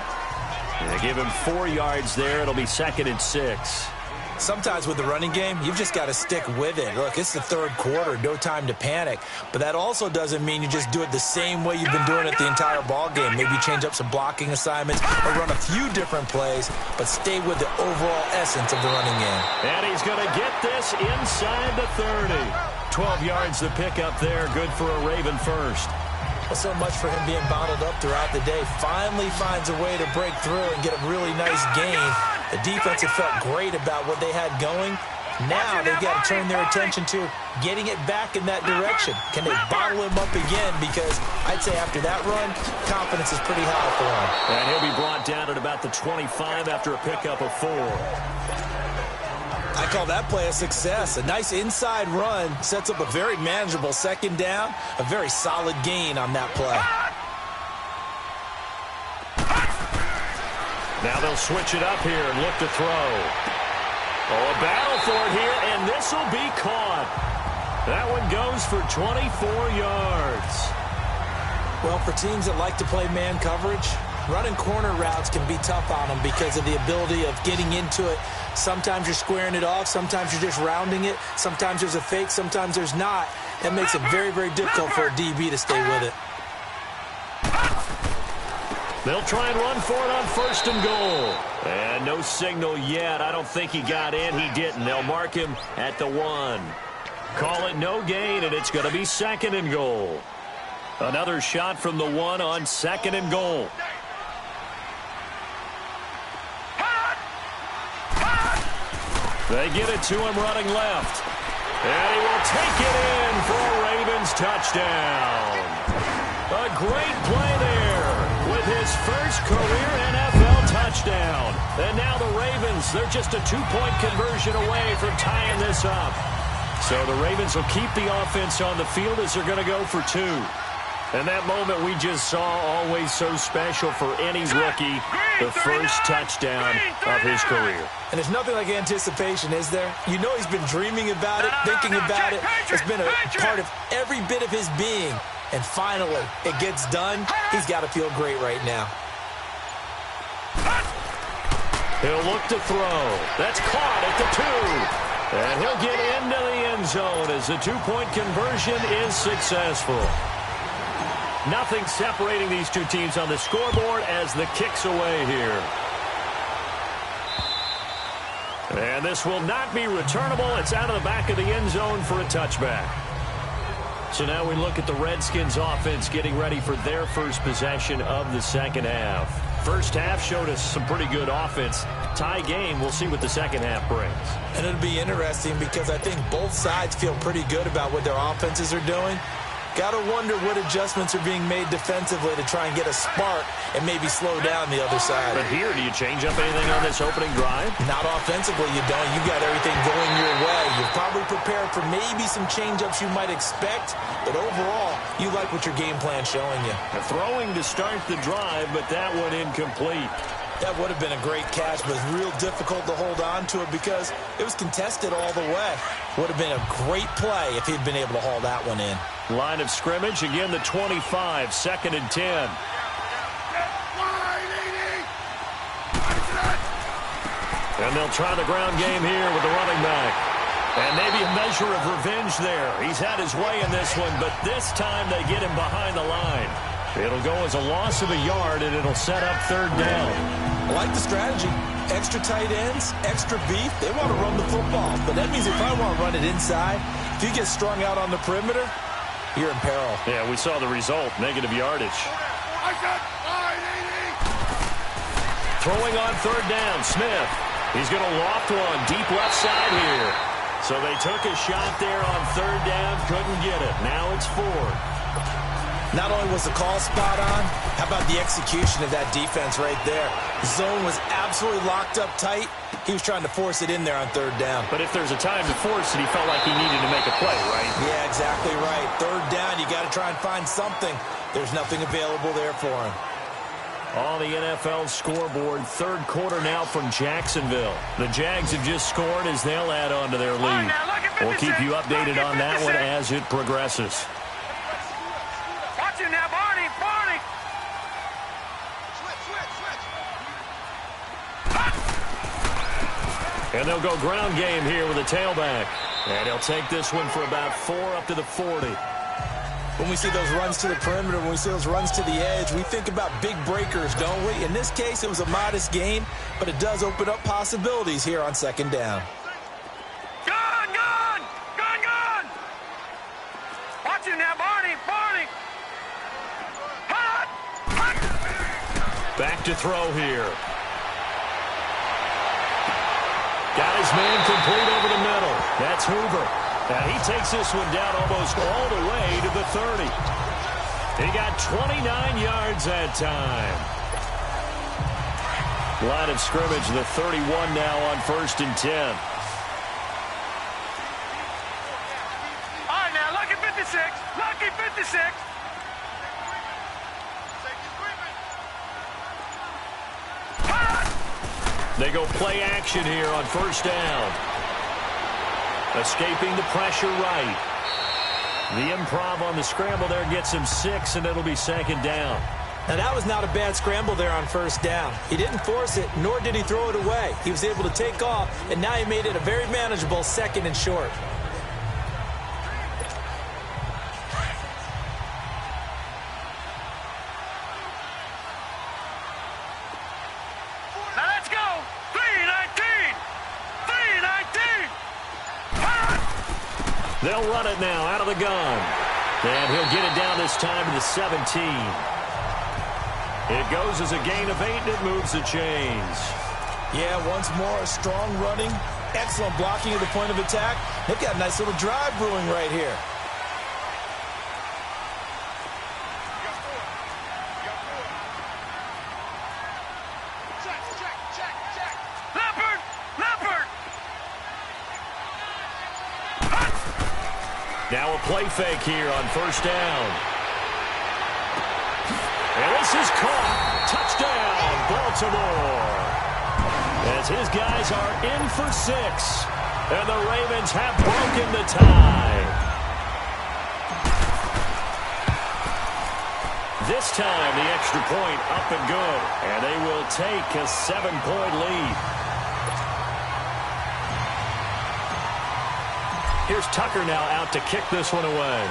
And they give him 4 yards there. It'll be 2nd and 6. Sometimes with the running game, you've just got to stick with it. Look, it's the third quarter, no time to panic. But that also doesn't mean you just do it the same way you've been doing it the entire ball game. Maybe change up some blocking assignments or run a few different plays, but stay with the overall essence of the running game. And he's going to get this inside the 30. 12 yards to pick up there. Good for a Raven first. Well, so much for him being bottled up throughout the day. Finally finds a way to break through and get a really nice gain. The defense had felt great about what they had going. Now they've got to turn their attention to getting it back in that direction. Can they bottle him up again? Because I'd say after that run, confidence is pretty high for him. And he'll be brought down at about the 25 after a pickup of 4. I call that play a success. A nice inside run sets up a very manageable second down. A very solid gain on that play. Now they'll switch it up here and look to throw. Oh, a battle for it here, and this will be caught. That one goes for 24 yards. Well, for teams that like to play man coverage, running corner routes can be tough on them because of the ability of getting into it. Sometimes you're squaring it off. Sometimes you're just rounding it. Sometimes there's a fake. Sometimes there's not. That makes it very, very difficult for a DB to stay with it. They'll try and run for it on 1st and goal. And no signal yet. I don't think he got in. He didn't. They'll mark him at the 1. Call it no gain, and it's going to be 2nd and goal. Another shot from the 1 on 2nd and goal. They get it to him running left. And he will take it in for a Ravens touchdown. A great play there with his first career NFL touchdown. And now the Ravens, they're just a 2-point conversion away from tying this up. So the Ravens will keep the offense on the field as they're going to go for 2. And that moment we just saw, always so special for any rookie, the first touchdown of his career. And there's nothing like anticipation, is there? You know he's been dreaming about it, thinking about it. It's been a part of every bit of his being. And finally, it gets done. He's got to feel great right now. He'll look to throw. That's caught at the 2. And he'll get into the end zone as the 2-point conversion is successful. Nothing separating these two teams on the scoreboard as the kick's away here. And this will not be returnable. It's out of the back of the end zone for a touchback. So now we look at the Redskins offense getting ready for their first possession of the second half. First half showed us some pretty good offense. Tie game, we'll see what the second half brings. And it'll be interesting because I think both sides feel pretty good about what their offenses are doing. Got to wonder what adjustments are being made defensively to try and get a spark and maybe slow down the other side. But here, do you change up anything on this opening drive? Not offensively, you don't. You got everything going your way. You're probably prepared for maybe some change-ups you might expect, but overall, you like what your game plan's showing you. Throwing to start the drive, but that one incomplete. That would have been a great catch, but it's real difficult to hold on to it because it was contested all the way. Would have been a great play if he'd been able to haul that one in. Line of scrimmage, again the 25, 2nd and 10. And they'll try the ground game here with the running back. And maybe a measure of revenge there. He's had his way in this one, but this time they get him behind the line. It'll go as a loss of a yard, and it'll set up 3rd down. I like the strategy. Extra tight ends, extra beef. They want to run the football, but that means if I want to run it inside, if you get strung out on the perimeter, you're in peril. Yeah, we saw the result, negative yardage. Throwing on 3rd down, Smith. He's going to loft one deep left side here. So they took a shot there on 3rd down, couldn't get it. Now it's 4th. Not only was the call spot on, how about the execution of that defense right there? The zone was absolutely locked up tight. He was trying to force it in there on 3rd down. But if there's a time to force it, he felt like he needed to make a play, right? Yeah, exactly right. 3rd down, you got to try and find something. There's nothing available there for him. On the NFL scoreboard, 3rd quarter now from Jacksonville. The Jags have just scored as they'll add on to their lead. We'll keep you updated on that one as it progresses. Watch him now, Barney, Barney. And they'll go ground game here with a tailback. And he'll take this one for about 4 up to the 40. When we see those runs to the perimeter, when we see those runs to the edge, we think about big breakers, don't we? In this case, it was a modest gain, but it does open up possibilities here on 2nd down. Gone, gone, gone, gone. Watch him now, Barney, Barney. Hot, hot. Back to throw here. Got his man complete over the middle. That's Hoover. And he takes this one down almost all the way to the 30. He got 29 yards that time. Line of scrimmage, the 31 now on 1st and 10. All right, now, lucky 56, lucky 56. They go play action here on 1st down. Escaping the pressure right. The improv on the scramble there gets him 6, and it'll be 2nd down. Now, that was not a bad scramble there on 1st down. He didn't force it, nor did he throw it away. He was able to take off, and now he made it a very manageable 2nd and short. Now let's go. 3-19. 3-19. They'll run it now out of the gun. And he'll get it down this time to the 17. It goes as a gain of 8, and it moves the chains. Yeah, once more, a strong running, excellent blocking at the point of attack. They've got a nice little drive brewing right here. Leopard, Leopard. Now a play fake here on 1st down. And this is caught. Touchdown, Baltimore. As his guys are in for 6. And the Ravens have broken the tie. This time, the extra point up and good. And they will take a 7-point lead. Here's Tucker now out to kick this one away.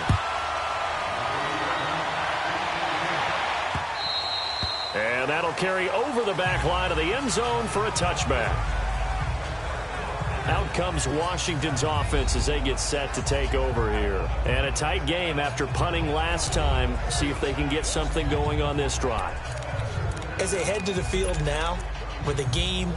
And that'll carry over the back line of the end zone for a touchback. Out comes Washington's offense as they get set to take over here. And a tight game after punting last time. See if they can get something going on this drive. As they head to the field now, with the game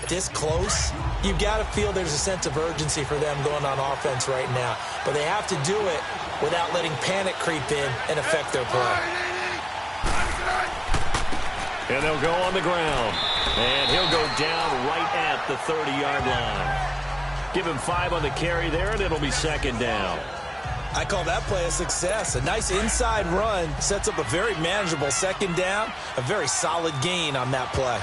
this close, you've got to feel there's a sense of urgency for them going on offense right now. But they have to do it without letting panic creep in and affect their play. And they'll go on the ground. And he'll go down right at the 30-yard line. Give him 5 on the carry there, and it'll be second down. I call that play a success. A nice inside run sets up a very manageable second down, a very solid gain on that play.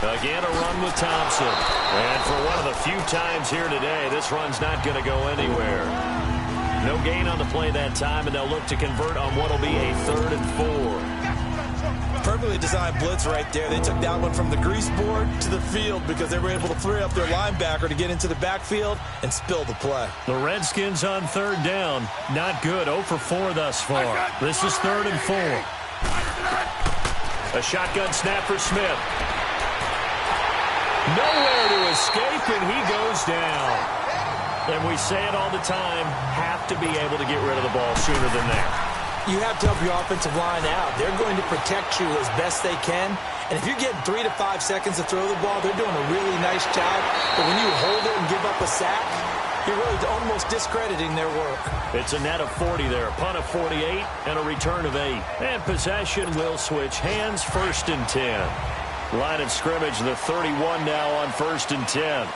Again, a run with Thompson. And for one of the few times here today, this run's not going to go anywhere. No gain on the play that time, and they'll look to convert on what will be a 3rd and 4. Perfectly designed blitz right there. They took that one from the grease board to the field because they were able to free up their linebacker to get into the backfield and spill the play. The Redskins on 3rd down. Not good. 0 for 4 thus far. This is 3rd and 4. A shotgun snap for Smith. Nowhere to escape, and he goes down. And we say it all the time, have to be able to get rid of the ball sooner than that. You have to help your offensive line out. They're going to protect you as best they can. And if you're getting 3 to 5 seconds to throw the ball, they're doing a really nice job. But when you hold it and give up a sack, you're really almost discrediting their work. It's a net of 40 there. Punt of 48 and a return of 8. And possession will switch hands. 1st and 10. Line of scrimmage, the 31 now on 1st and 10.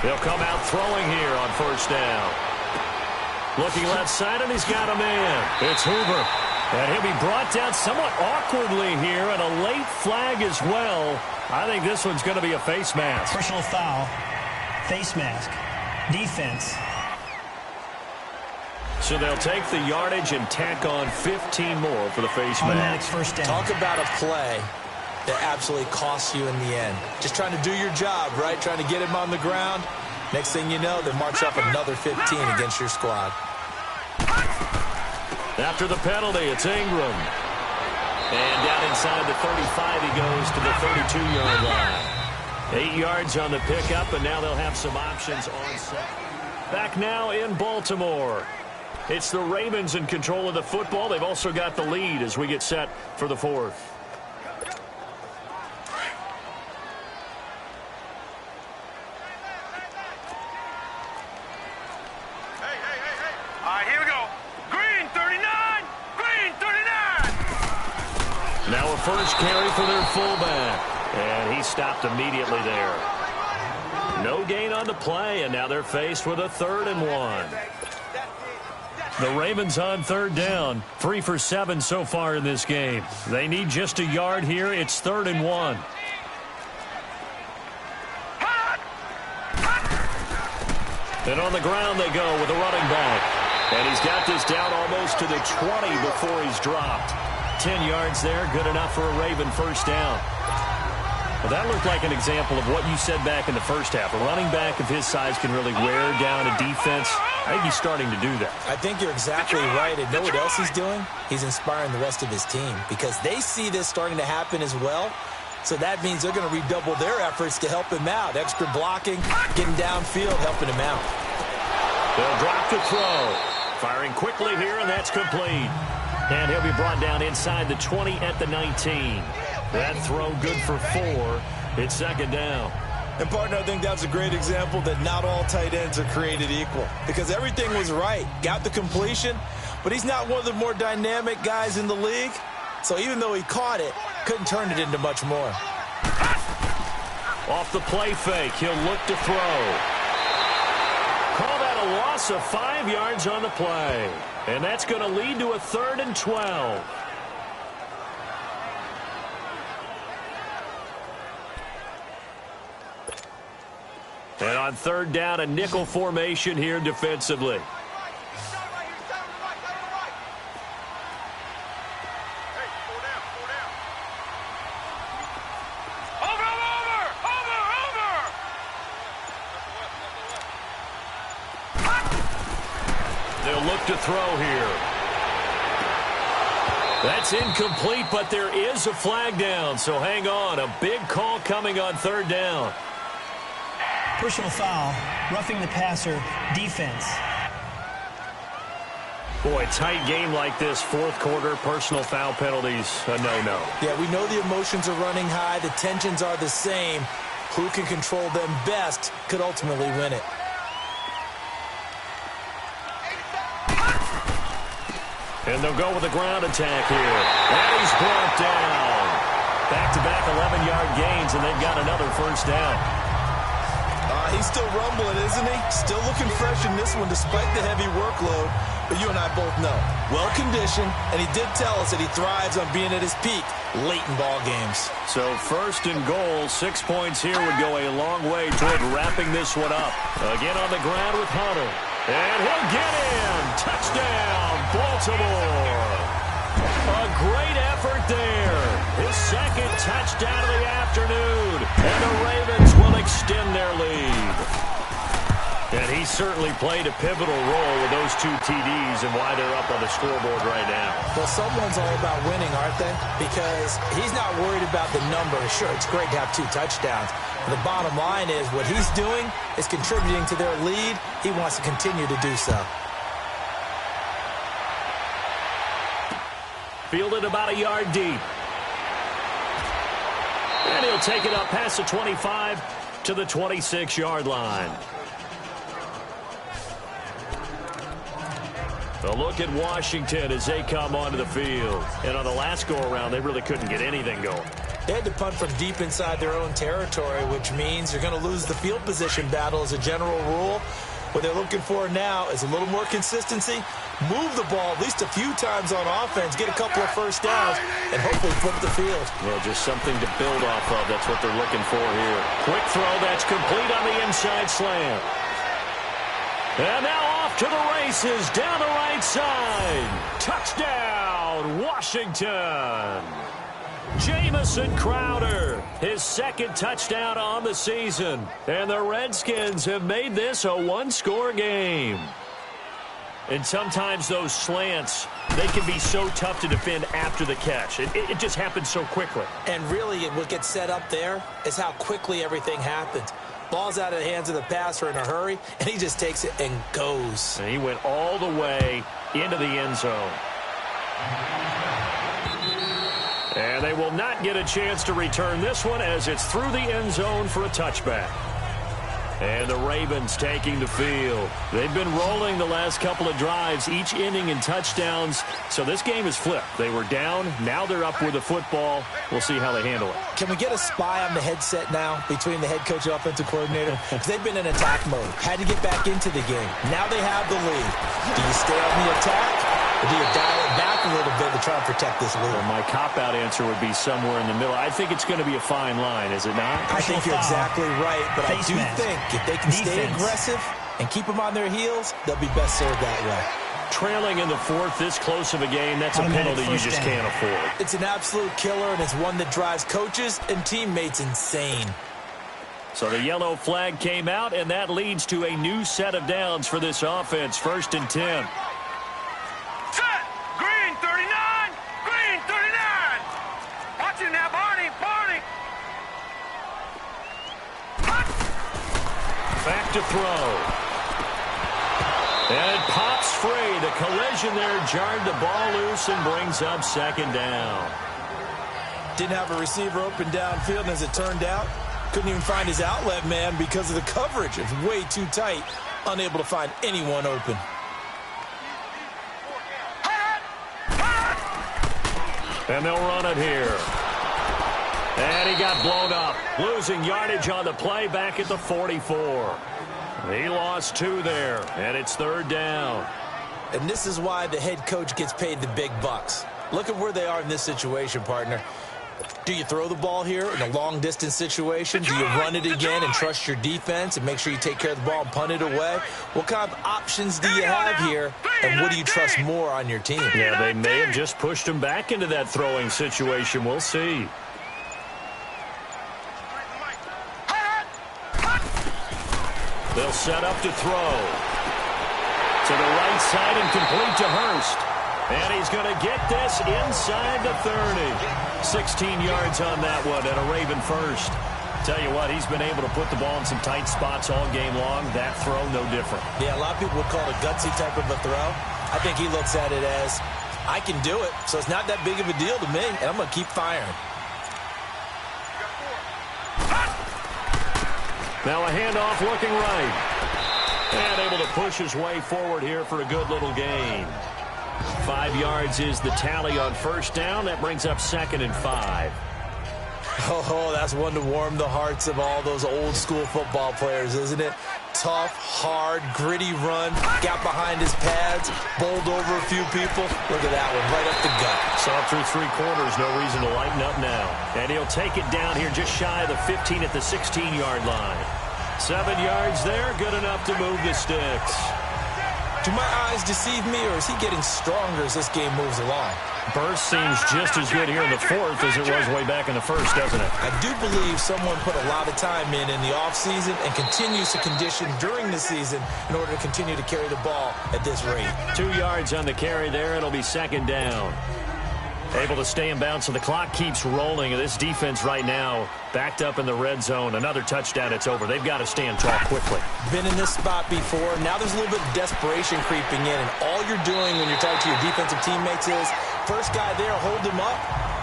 He'll come out throwing here on 1st down. Looking left side, and he's got a man. It's Hoover. And he'll be brought down somewhat awkwardly here, and a late flag as well. I think this one's going to be a face mask. Personal foul, face mask, defense. So they'll take the yardage and tack on 15 more for the face Automatic mask. 1st down. Talk about a play that absolutely costs you in the end. Just trying to do your job, right? Trying to get him on the ground. Next thing you know, they march up another 15 against your squad. After the penalty, it's Ingram. And down inside the 35, he goes to the 32-yard line. 8 yards on the pickup, and now they'll have some options on set. Back now in Baltimore. It's the Ravens in control of the football. They've also got the lead as we get set for the 4th. Now a first carry for their fullback. And he stopped immediately there. No gain on the play, and now they're faced with a 3rd and 1. The Ravens on 3rd down. 3 for 7 so far in this game. They need just a yard here. It's 3rd and 1. And on the ground they go with a running back. And he's got this down almost to the 20 before he's dropped. 10 yards there, good enough for a Raven 1st down. Well, that looked like an example of what you said back in the first half. A running back of his size can really wear down a defense. I think he's starting to do that. I think you're exactly right. And know what else he's doing? He's inspiring the rest of his team because they see this starting to happen as well. So that means they're going to redouble their efforts to help him out. Extra blocking, getting downfield, helping him out. They'll drop the throw. Firing quickly here, and that's complete. And he'll be brought down inside the 20 at the 19. That throw good for 4. It's 2nd down. And, partner, I think that's a great example that not all tight ends are created equal because everything was right. Got the completion, but he's not one of the more dynamic guys in the league. So even though he caught it, couldn't turn it into much more. Off the play fake, he'll look to throw. Call that a loss of 5 yards on the play. And that's going to lead to a 3rd and 12. And on 3rd down, a nickel formation here defensively. They'll look to throw here. That's incomplete, but there is a flag down, so hang on. A big call coming on 3rd down. Personal foul, roughing the passer, defense. Boy, tight game like this, fourth quarter, personal foul penalties, a no-no. Yeah, we know the emotions are running high. The tensions are the same. Who can control them best could ultimately win it. And they'll go with a ground attack here. And he's brought down. Back-to-back 11-yard gains, and they've got another first down. He's still rumbling, isn't he? Still looking fresh in this one despite the heavy workload. But you and I both know, well-conditioned, and he did tell us that he thrives on being at his peak late in ball games. So first and goal, 6 points here would go a long way toward wrapping this one up. Again on the ground with Hunter. And he'll get in. Touchdown, Baltimore. A great effort there. His second touchdown of the afternoon. And the Ravens will extend their lead. And he certainly played a pivotal role with those two TDs and why they're up on the scoreboard right now. Well, someone's all about winning, aren't they? Because he's not worried about the number. Sure, it's great to have 2 touchdowns. But the bottom line is what he's doing is contributing to their lead. He wants to continue to do so. Fielded about a yard deep. And he'll take it up past the 25 to the 26-yard line. A look at Washington as they come onto the field. And on the last go-around, they really couldn't get anything going. They had to punt from deep inside their own territory, which means you're going to lose the field position battle as a general rule. What they're looking for now is a little more consistency, move the ball at least a few times on offense, get a couple of first downs, and hopefully flip the field. Well, just something to build off of. That's what they're looking for here. Quick throw that's complete on the inside slant. And now off to the races down the right side. Touchdown, Washington. Jamison Crowder, his second touchdown on the season. And the Redskins have made this a one-score game. And sometimes those slants, they can be so tough to defend after the catch. It just happens so quickly. And really, what gets set up there is how quickly everything happens. Ball's out of the hands of the passer in a hurry, and he just takes it and goes. And he went all the way into the end zone. And they will not get a chance to return this one as it's through the end zone for a touchback. And the Ravens taking the field. They've been rolling the last couple of drives, each inning in touchdowns. So this game is flipped. They were down. Now they're up with the football. We'll see how they handle it. Can we get a spy on the headset now between the head coach and offensive coordinator? Because they've been in attack mode. Had to get back into the game. Now they have the lead. Do you stay on the attack? Or do you dial it back a little bit to try and protect this lead? Well, my cop-out answer would be somewhere in the middle. I think it's going to be a fine line, is it not? I think you're exactly right, but I do think if they can stay Defense. aggressive and keep them on their heels, they'll be best served that way. Trailing in the fourth, this close of a game, that's a Automatic penalty you first just down. can't afford. It's an absolute killer, and it's one that drives coaches and teammates insane. So the yellow flag came out, and that leads to a new set of downs for this offense. 1st and 10. Set! Green 39! Green 39! Watch it now, Barney! Barney! Back to throw. And it pops free. The collision there jarred the ball loose and brings up 2nd down. Didn't have a receiver open downfield, and as it turned out, couldn't even find his outlet man because of the coverage. It's way too tight, unable to find anyone open. And they'll run it here. And he got blown up, losing yardage on the play back at the 44. He lost 2 there, and it's 3rd down. And this is why the head coach gets paid the big bucks. Look at where they are in this situation, partner. Do you throw the ball here in a long-distance situation? Do you run it again and trust your defense and make sure you take care of the ball and punt it away? What kind of options do you have here, and what do you trust more on your team? Yeah, they may have just pushed him back into that throwing situation. We'll see. They'll set up to throw. To the right side and complete to Hurst. And he's going to get this inside the 30. 16 yards on that one and a Raven first. Tell you what, he's been able to put the ball in some tight spots all game long. That throw, no different. Yeah, a lot of people would call it a gutsy type of a throw. I think he looks at it as, I can do it, so it's not that big of a deal to me, and I'm going to keep firing. Now a handoff looking right. And able to push his way forward here for a good little gain. 5 yards is the tally on first down. That brings up 2nd and 5. Oh, that's one to warm the hearts of all those old school football players, isn't it? Tough, hard, gritty run, got behind his pads, bowled over a few people. Look at that one, right up the gut. Saw through 3 quarters, no reason to lighten up now. And he'll take it down here just shy of the 15 at the 16-yard line. 7 yards there, good enough to move the sticks. Do my eyes deceive me, or is he getting stronger as this game moves along? Burst seems just as good here in the 4th as it was way back in the 1st, doesn't it? I do believe someone put a lot of time in the offseason and continues to condition during the season in order to continue to carry the ball at this rate. 2 yards on the carry there. It'll be 2nd down. Able to stay in bounds, so the clock keeps rolling. This defense right now backed up in the red zone. Another touchdown, it's over. They've got to stand tall quickly. Been in this spot before. Now there's a little bit of desperation creeping in, and all you're doing when you're talking to your defensive teammates is first guy there, hold him up.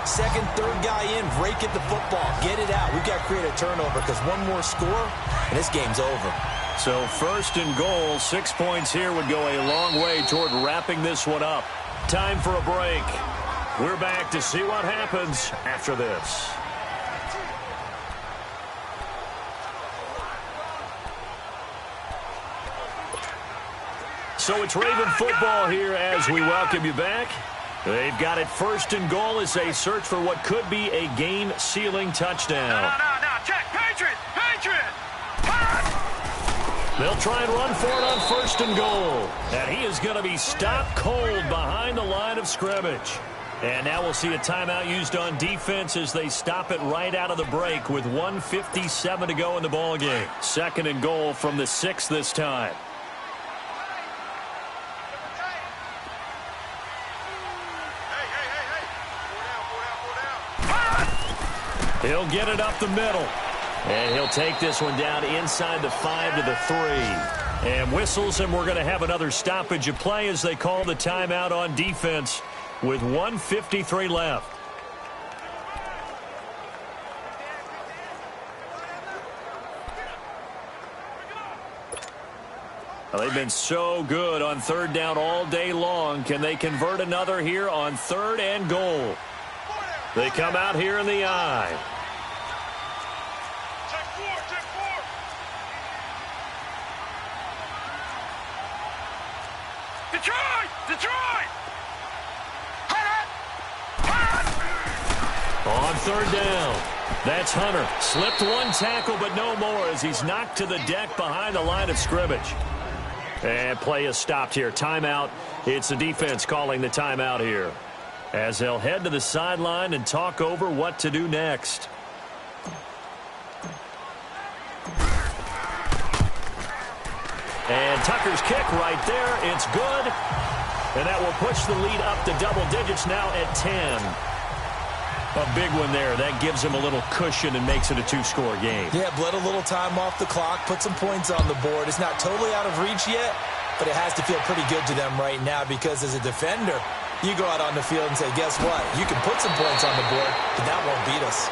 Second, third guy in, break at the football. Get it out. We've got to create a turnover because one more score, and this game's over. So 1st and goal, 6 points here would go a long way toward wrapping this one up. Time for a break. We're back to see what happens after this. So it's Raven football here as we welcome you back. They've got it 1st and goal as they search for what could be a game-sealing touchdown. No, check, Patriot! They'll try and run for it on 1st and goal. And he is going to be stopped cold behind the line of scrimmage. And now we'll see a timeout used on defense as they stop it right out of the break with 1:57 to go in the ballgame. 2nd and goal from the 6 this time. He'll get it up the middle. And he'll take this one down inside the 5 to the 3. And whistles, and we're going to have another stoppage of play as they call the timeout on defense with 1:53 left. Well, they've been so good on 3rd down all day long. Can they convert another here on 3rd and goal? They come out here in the eye. Check 4! Detroit! On 3rd down. That's Hunter. Slipped one tackle, but no more as he's knocked to the deck behind the line of scrimmage. And play is stopped here. Timeout. It's the defense calling the timeout here, as they'll head to the sideline and talk over what to do next. And Tucker's kick right there. It's good. And that will push the lead up to double digits now at 10. A big one there. That gives him a little cushion and makes it a 2-score game. Yeah, bled a little time off the clock, put some points on the board. It's not totally out of reach yet, but it has to feel pretty good to them right now because as a defender, you go out on the field and say, guess what? You can put some points on the board, but that won't beat us.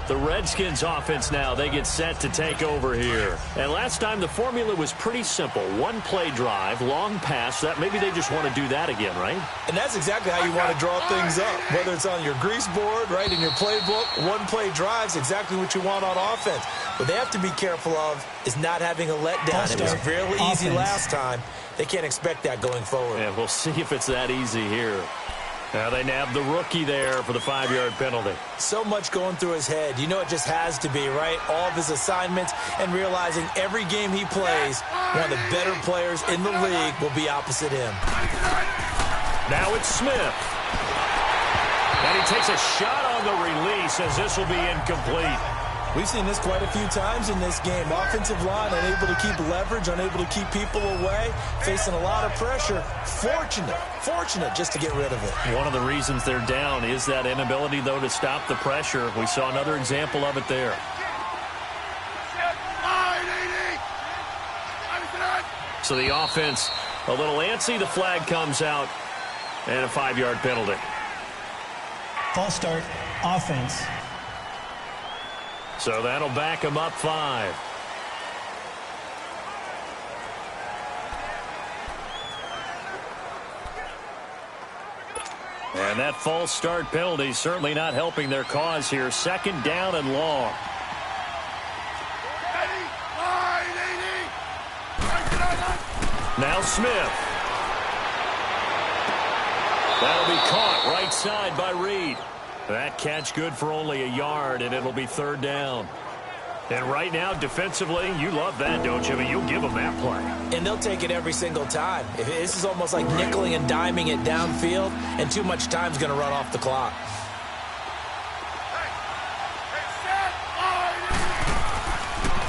The Redskins offense now, they get set to take over here. And last time the formula was pretty simple. 1-play drive, long pass. That maybe they just want to do that again, right? And that's exactly how you want to draw things up. Whether it's on your grease board, right, in your playbook, 1-play drive's exactly what you want on offense. What they have to be careful of is not having a letdown. It was fairly easy last time. They can't expect that going forward. Yeah, we'll see if it's that easy here. Now they nabbed the rookie there for the 5-yard penalty. So much going through his head. You know it just has to be, right? All of his assignments and realizing every game he plays, one of the better players in the league will be opposite him. Now it's Smith. And he takes a shot on the release as this will be incomplete. We've seen this quite a few times in this game. Offensive line unable to keep leverage, unable to keep people away, facing a lot of pressure. Fortunate just to get rid of it. One of the reasons they're down is that inability, though, to stop the pressure. We saw another example of it there. So the offense a little antsy. The flag comes out, and a 5-yard penalty. False start, offense. So that'll back him up 5. And that false start penalty certainly not helping their cause here. 2nd down and long. Now Smith. That'll be caught right side by Reed. That catch good for only a yard, and it'll be 3rd down. And right now, defensively, you love that, don't you? I mean, you'll give them that play. And they'll take it every single time. This is almost like nickeling and diming it downfield, and too much time's going to run off the clock.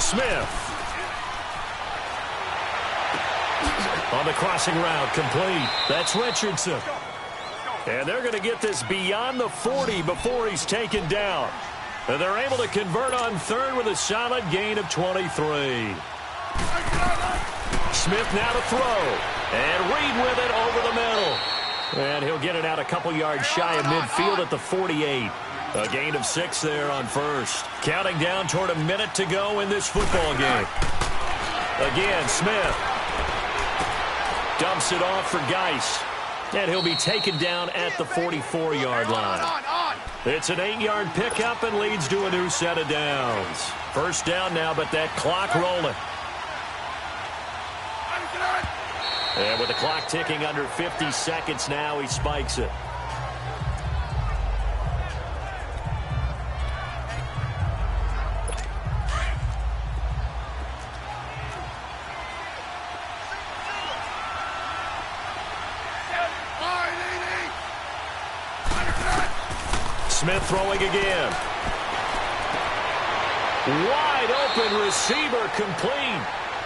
Smith. On the crossing route, complete. That's Richardson. And they're going to get this beyond the 40 before he's taken down. And they're able to convert on 3rd with a solid gain of 23. Smith now to throw. And Reed with it over the middle. And he'll get it out a couple yards shy of midfield at the 48. A gain of 6 there on 1st. Counting down toward a minute to go in this football game. Again, Smith. Dumps it off for Geis. And he'll be taken down at the 44-yard line. It's an 8-yard pickup and leads to a new set of downs. 1st down now, but that clock rolling. And with the clock ticking under 50 seconds now, he spikes it. Smith throwing again. Wide open receiver complete.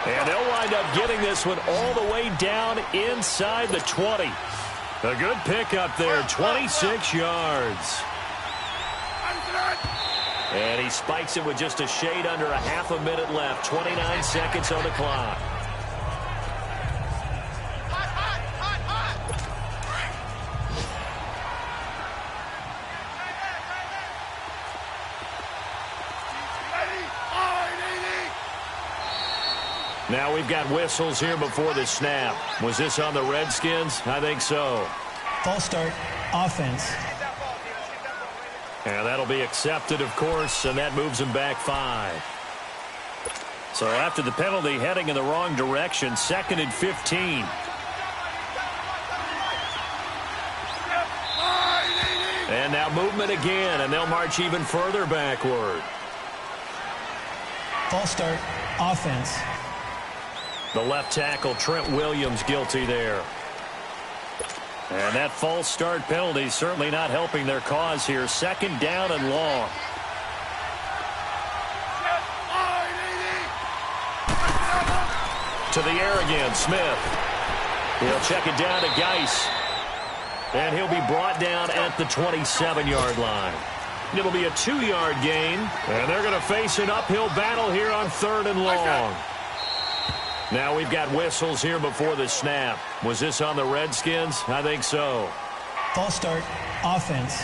And they'll wind up getting this one all the way down inside the 20. A good pickup there, 26 yards. And he spikes it with just a shade under a half a minute left. 29 seconds on the clock. Now we've got whistles here before the snap. Was this on the Redskins? I think so. False start, offense. And that'll be accepted, of course, and that moves him back 5. So after the penalty, heading in the wrong direction, 2nd and 15. And now movement again, and they'll march even further backward. False start, offense. The left tackle, Trent Williams, guilty there. And that false start penalty certainly not helping their cause here. 2nd down and long. To the air again, Smith. He'll check it down to Geis. And he'll be brought down at the 27-yard line. It'll be a 2-yard gain. And they're going to face an uphill battle here on 3rd and long. Now we've got whistles here before the snap. Was this on the Redskins? I think so. False start, offense.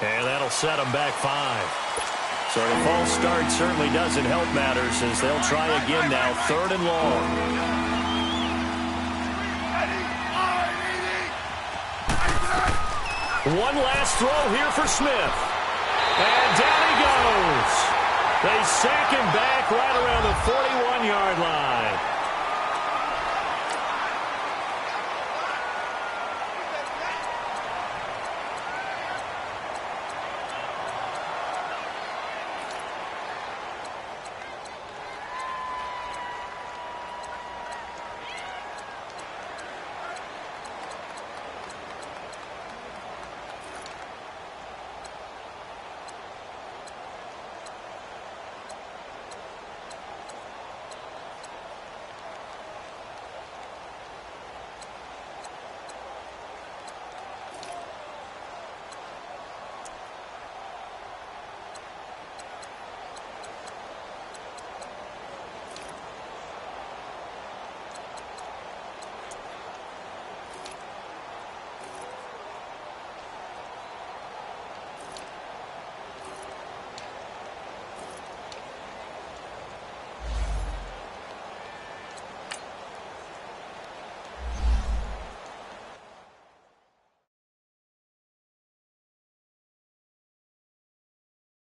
And that'll set them back 5. So the false start certainly doesn't help matters as they'll try again now. 3rd and long. One last throw here for Smith. And down he goes. They sack him back right around the 41-yard line.